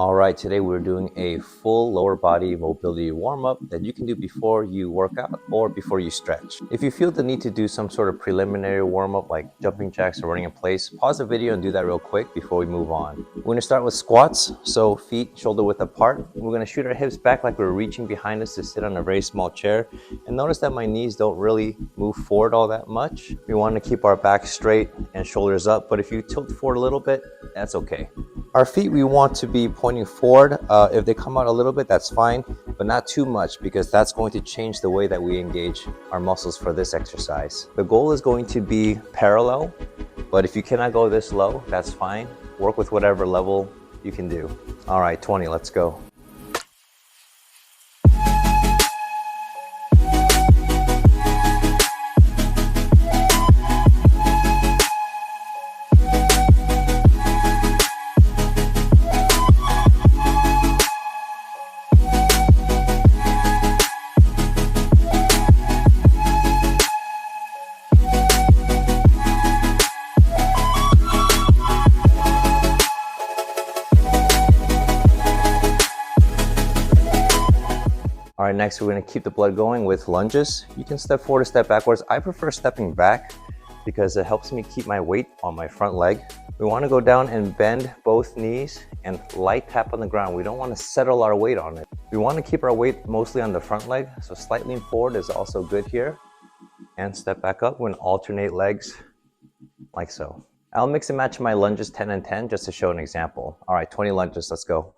All right, today we're doing a full lower body mobility warm-up that you can do before you work out or before you stretch. If you feel the need to do some sort of preliminary warm-up like jumping jacks or running in place, pause the video and do that real quick before we move on. We're going to start with squats, so feet shoulder width apart. We're going to shoot our hips back like we're reaching behind us to sit on a very small chair. And notice that my knees don't really move forward all that much. We want to keep our back straight and shoulders up, but if you tilt forward a little bit, that's okay. Our feet, we want to be pointing forward. If they come out a little bit, that's fine, but not too much because that's going to change the way that we engage our muscles for this exercise. The goal is going to be parallel, but if you cannot go this low, that's fine. Work with whatever level you can do. All right, 20, let's go. All right, next we're going to keep the blood going with lunges. You can step forward or step backwards. I prefer stepping back because it helps me keep my weight on my front leg. We want to go down and bend both knees and light tap on the ground. We don't want to settle our weight on it. We want to keep our weight mostly on the front leg, so slight lean forward is also good here. And step back up. We're going to alternate legs like so. I'll mix and match my lunges 10 and 10 just to show an example. All right, 20 lunges, let's go.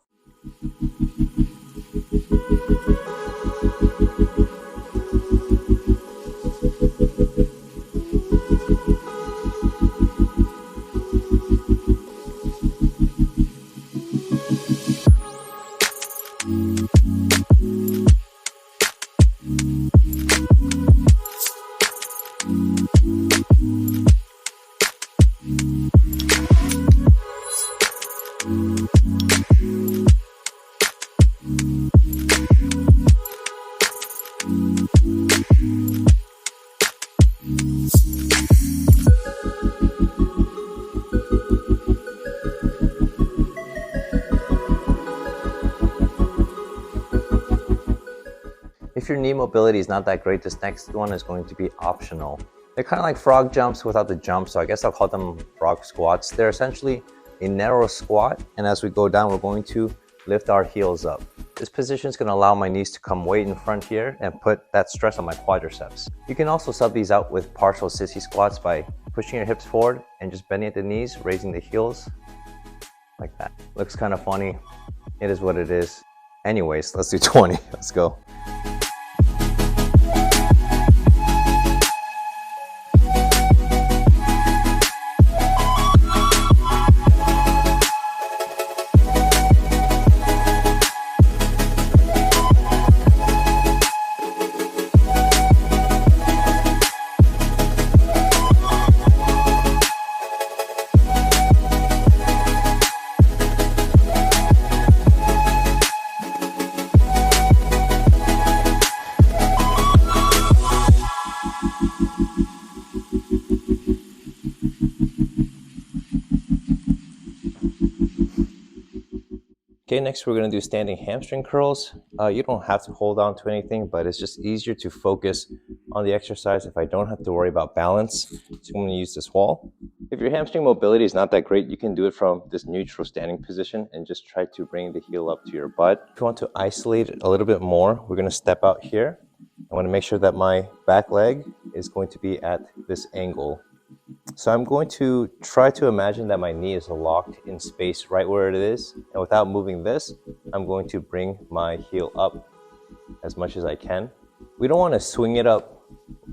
If your knee mobility is not that great, this next one is going to be optional. They're kind of like frog jumps without the jump, so I guess I'll call them frog squats. They're essentially a narrow squat, and as we go down, we're going to lift our heels up. This position is going to allow my knees to come way in front here and put that stress on my quadriceps. You can also sub these out with partial sissy squats by pushing your hips forward and just bending at the knees, raising the heels like that. Looks kind of funny. It is what it is. Anyways, let's do 20. Let's go. Okay, next we're going to do standing hamstring curls. You don't have to hold on to anything, but it's just easier to focus on the exercise if I don't have to worry about balance. So I'm going to use this wall. If your hamstring mobility is not that great, you can do it from this neutral standing position and just try to bring the heel up to your butt. If you want to isolate it a little bit more, we're going to step out here. I want to make sure that my back leg is going to be at this angle. So I'm going to try to imagine that my knee is locked in space right where it is. And without moving this, I'm going to bring my heel up as much as I can. We don't want to swing it up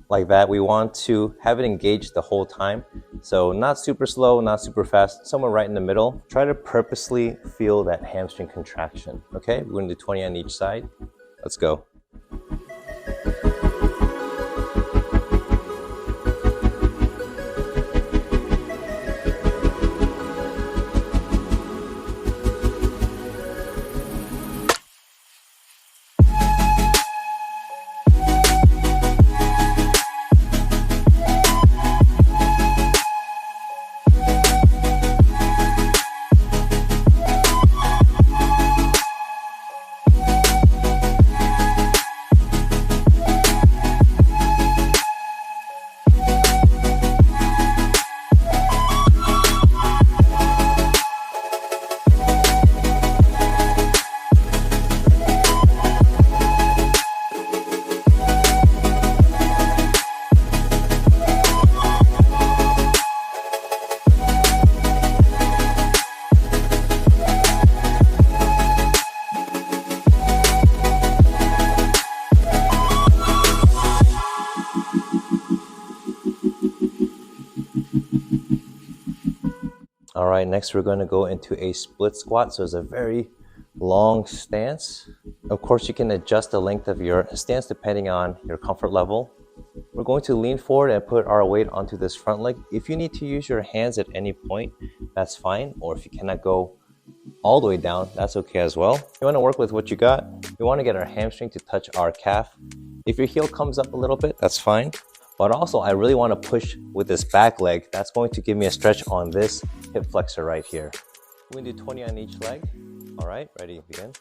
like that. We want to have it engaged the whole time. So not super slow, not super fast, somewhere right in the middle. Try to purposely feel that hamstring contraction. Okay, we're going to do 20 on each side. Let's go. All right, next we're going to go into a split squat. So it's a very long stance. Of course, you can adjust the length of your stance depending on your comfort level. We're going to lean forward and put our weight onto this front leg. If you need to use your hands at any point, that's fine. Or if you cannot go all the way down, that's okay as well. You want to work with what you got. We want to get our hamstring to touch our calf. If your heel comes up a little bit, that's fine. But also, I really want to push with this back leg. That's going to give me a stretch on this hip flexor right here. We're going to do 20 on each leg. All right, ready, begin.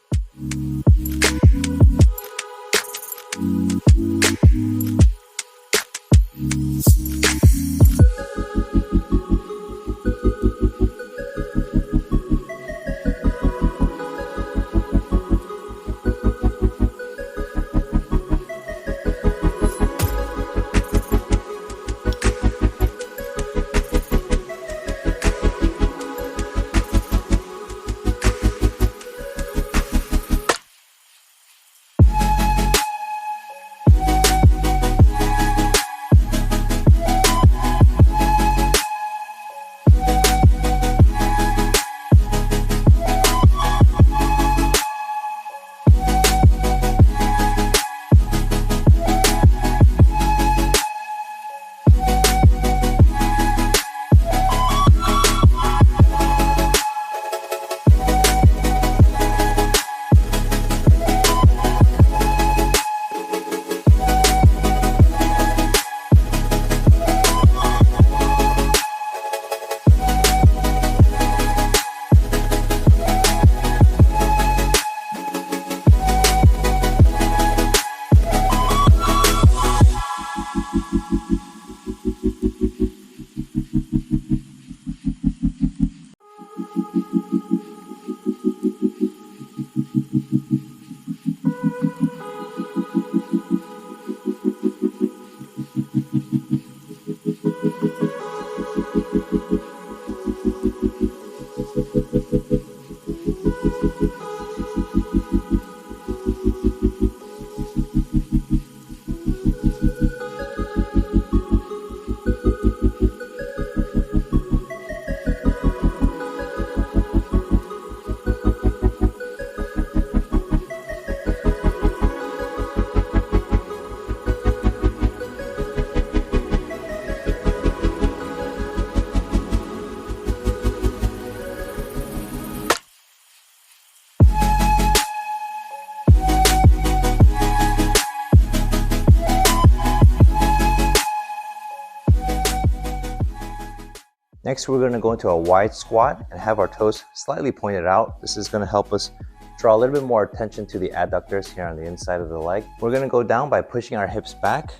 Next, we're going to go into a wide squat and have our toes slightly pointed out. This is going to help us draw a little bit more attention to the adductors here on the inside of the leg. We're going to go down by pushing our hips back,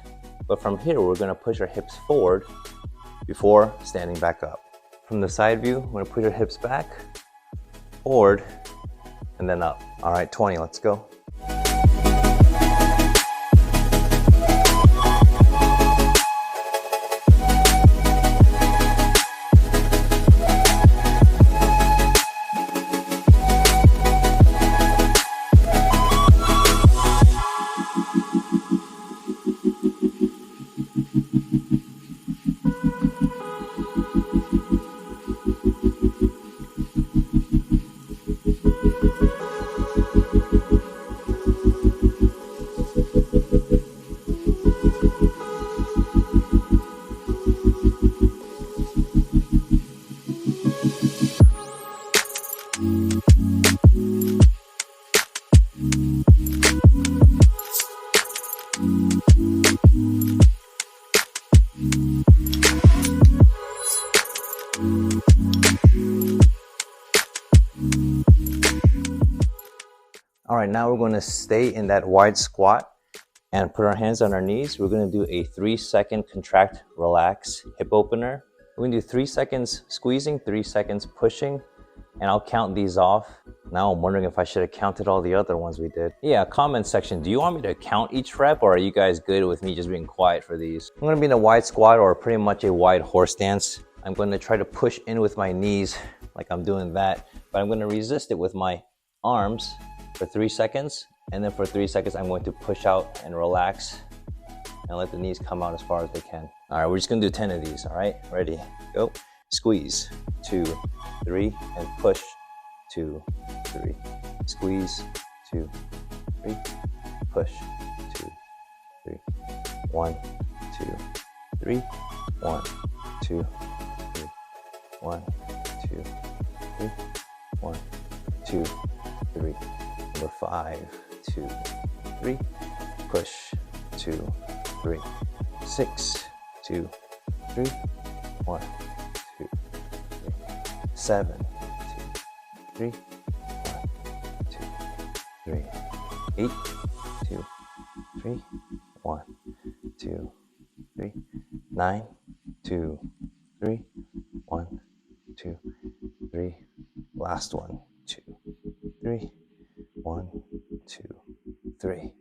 but from here, we're going to push our hips forward before standing back up. From the side view, we're going to push our hips back, forward, and then up. All right, 20, let's go. All right, now we're going to stay in that wide squat and put our hands on our knees. We're going to do a 3-second contract, relax hip opener. We're going to do 3 seconds squeezing, 3 seconds pushing, and I'll count these off. Now I'm wondering if I should have counted all the other ones we did. Yeah, comment section. Do you want me to count each rep, or are you guys good with me just being quiet for these? I'm going to be in a wide squat or pretty much a wide horse stance. I'm going to try to push in with my knees like I'm doing that, but I'm going to resist it with my arms for 3 seconds, and then for 3 seconds I'm going to push out and relax and let the knees come out as far as they can. All right, we're just gonna do 10 of these. All right, ready, go. squeeze, 2, 3, and push, 2, 3, squeeze, 2, 3, push, 2, 3, 1, 2, 3, 1, 2, 3, 1, 2, 3, 1, 2, 3. Number 5, 2, 3, push, 2, 3, 6, 2, 3, 1, 2, 3, 7, 2, 3, 1, 2, 3, 8, 2, 3, 1, 2, 3, 9, 2, 3, 1, 2, 3. Last one, 2, 3, 1, 2, 3.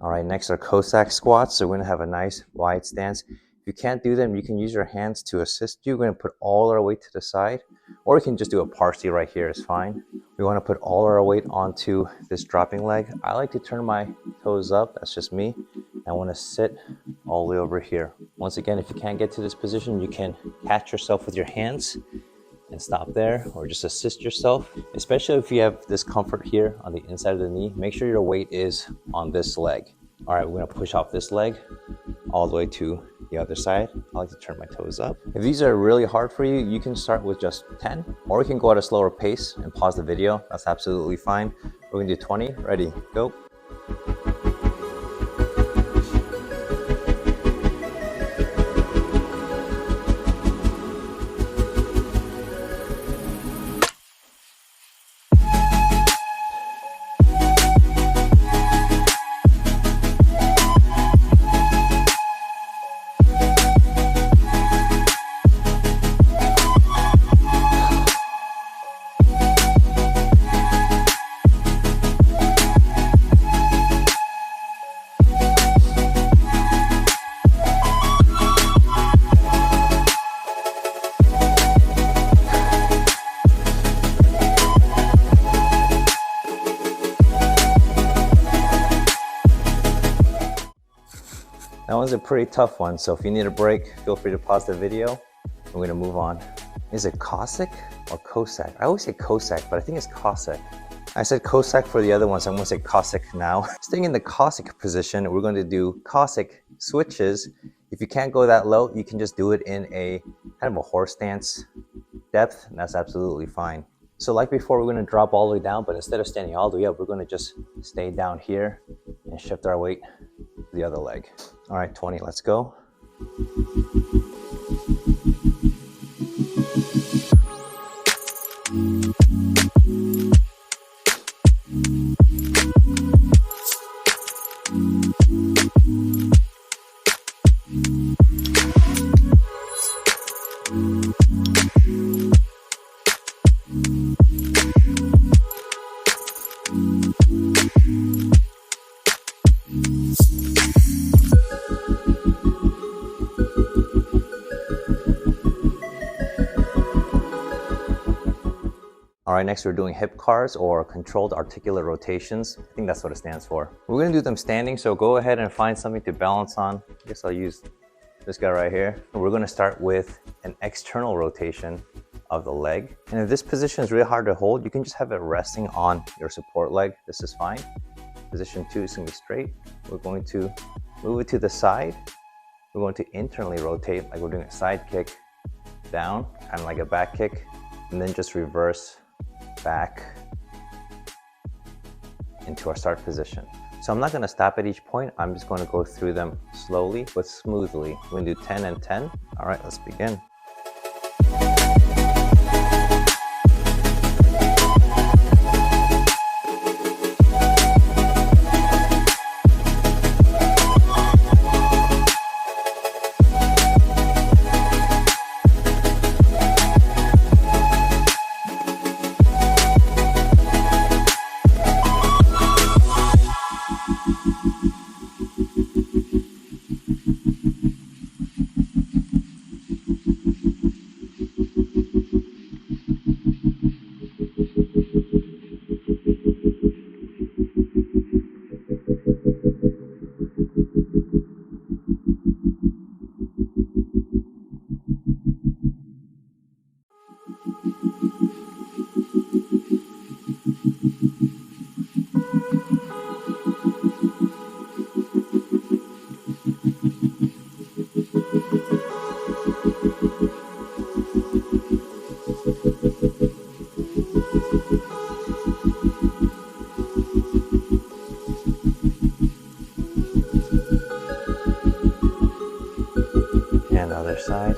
All right, next are Cossack squats. So we're gonna have a nice wide stance. If you can't do them, you can use your hands to assist you. We're gonna put all our weight to the side, or you can just do a partially right here, is fine. We wanna put all our weight onto this dropping leg. I like to turn my toes up, that's just me. I wanna sit all the way over here. Once again, if you can't get to this position, you can catch yourself with your hands and stop there, or just assist yourself. Especially if you have discomfort here on the inside of the knee, make sure your weight is on this leg. All right, we're gonna push off this leg all the way to the other side. I like to turn my toes up. If these are really hard for you, you can start with just 10, or you can go at a slower pace and pause the video. That's absolutely fine. We're gonna do 20, ready, go. That one's a pretty tough one, so if you need a break, feel free to pause the video. We're gonna move on. Is it Cossack or Cossack? I always say Cossack, but I think it's Cossack. I said Cossack for the other one, so I'm gonna say Cossack now. Staying in the Cossack position, we're going to do Cossack switches. If you can't go that low, you can just do it in a kind of a horse stance depth, and that's absolutely fine. So like before, we're gonna drop all the way down, but instead of standing all the way up, we're gonna just stay down here and shift our weight to the other leg. All right, 20, let's go. All right, next we're doing hip cars or controlled articular rotations. I think that's what it stands for. We're gonna do them standing, so go ahead and find something to balance on. I guess I'll use this guy right here. We're gonna start with an external rotation of the leg. And if this position is really hard to hold, you can just have it resting on your support leg. This is fine. Position 2 is gonna be straight. We're going to move it to the side. We're going to internally rotate, like we're doing a side kick down, kind of like a back kick, and then just reverse back into our start position. So I'm not going to stop at each point. I'm just going to go through them slowly but smoothly. We're going to do 10 and 10. All right, let's begin. side.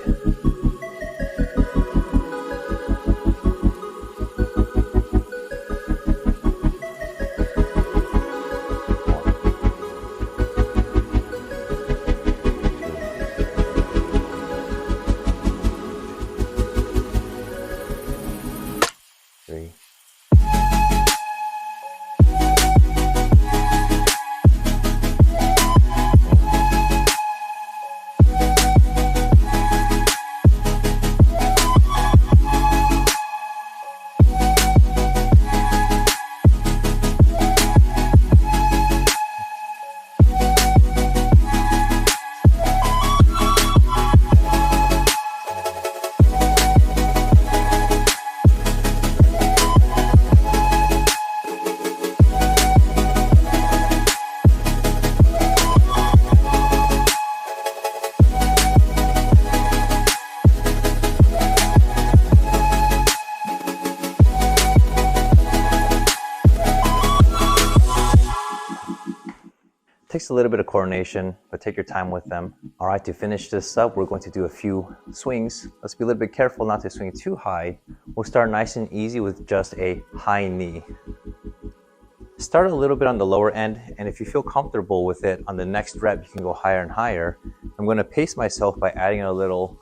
Takes a little bit of coordination, but take your time with them. All right, to finish this up, we're going to do a few swings. Let's be a little bit careful not to swing too high. We'll start nice and easy with just a high knee. Start a little bit on the lower end, and if you feel comfortable with it, on the next rep, you can go higher and higher. I'm going to pace myself by adding a little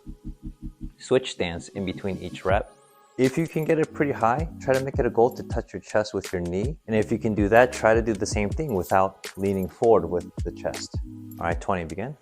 switch stance in between each rep. If you can get it pretty high, try to make it a goal to touch your chest with your knee. And if you can do that, try to do the same thing without leaning forward with the chest. All right, 20, begin.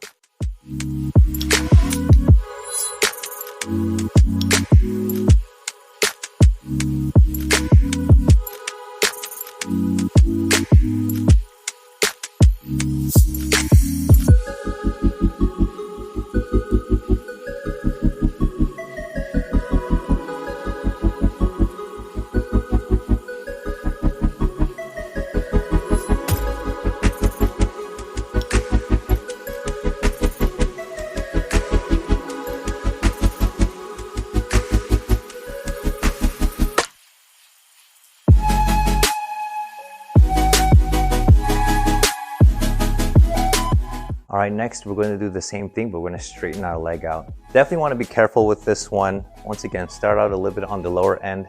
All right, next we're going to do the same thing, but we're going to straighten our leg out. Definitely want to be careful with this one. Once again, start out a little bit on the lower end.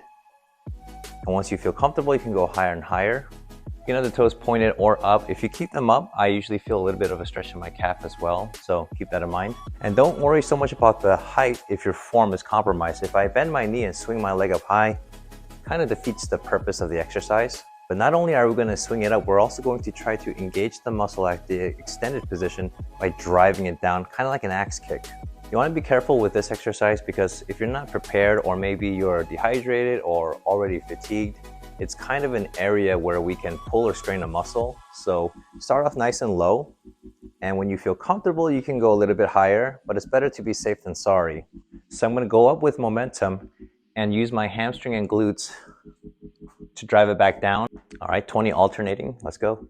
And once you feel comfortable, you can go higher and higher. You can have the toes pointed or up. If you keep them up, I usually feel a little bit of a stretch in my calf as well. So keep that in mind. And don't worry so much about the height if your form is compromised. If I bend my knee and swing my leg up high, kind of defeats the purpose of the exercise. But not only are we going to swing it up, we're also going to try to engage the muscle at the extended position by driving it down, kind of like an axe kick. You want to be careful with this exercise because if you're not prepared, or maybe you're dehydrated or already fatigued, it's kind of an area where we can pull or strain a muscle. So start off nice and low. And when you feel comfortable, you can go a little bit higher, but it's better to be safe than sorry. So I'm going to go up with momentum and use my hamstring and glutes to drive it back down. All right, 20 alternating, let's go.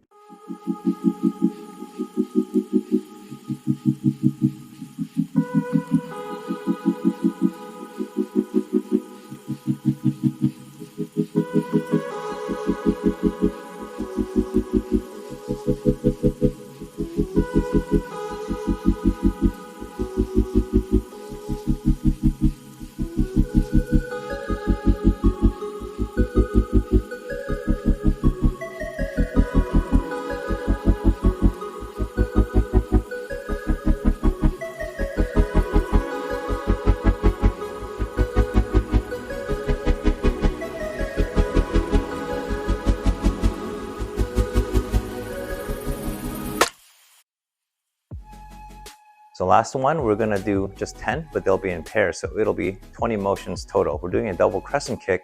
So last one, we're gonna do just 10, but they'll be in pairs. So it'll be 20 motions total. We're doing a double crescent kick.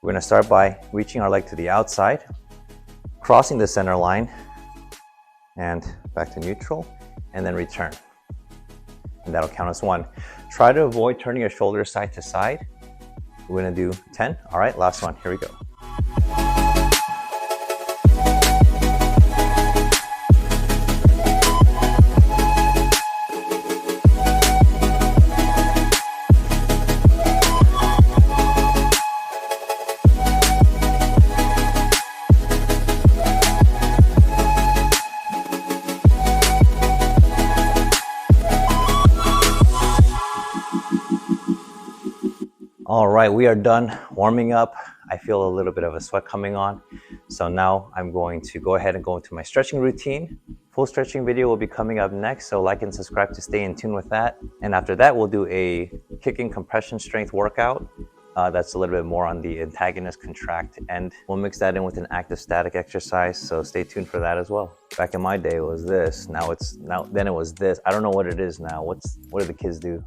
We're gonna start by reaching our leg to the outside, crossing the center line, and back to neutral, and then return. And that'll count as one. Try to avoid turning your shoulders side to side. We're gonna do 10. All right, last one, here we go. All right, we are done warming up. I feel a little bit of a sweat coming on. So now I'm going to go ahead and go into my stretching routine. Full stretching video will be coming up next, so like and subscribe to stay in tune with that. And after that, we'll do a kicking compression strength workout. That's a little bit more on the antagonist contract end. We'll mix that in with an active static exercise, so stay tuned for that as well. Back in my day it was this, then it was this. I don't know what it is now. What do the kids do?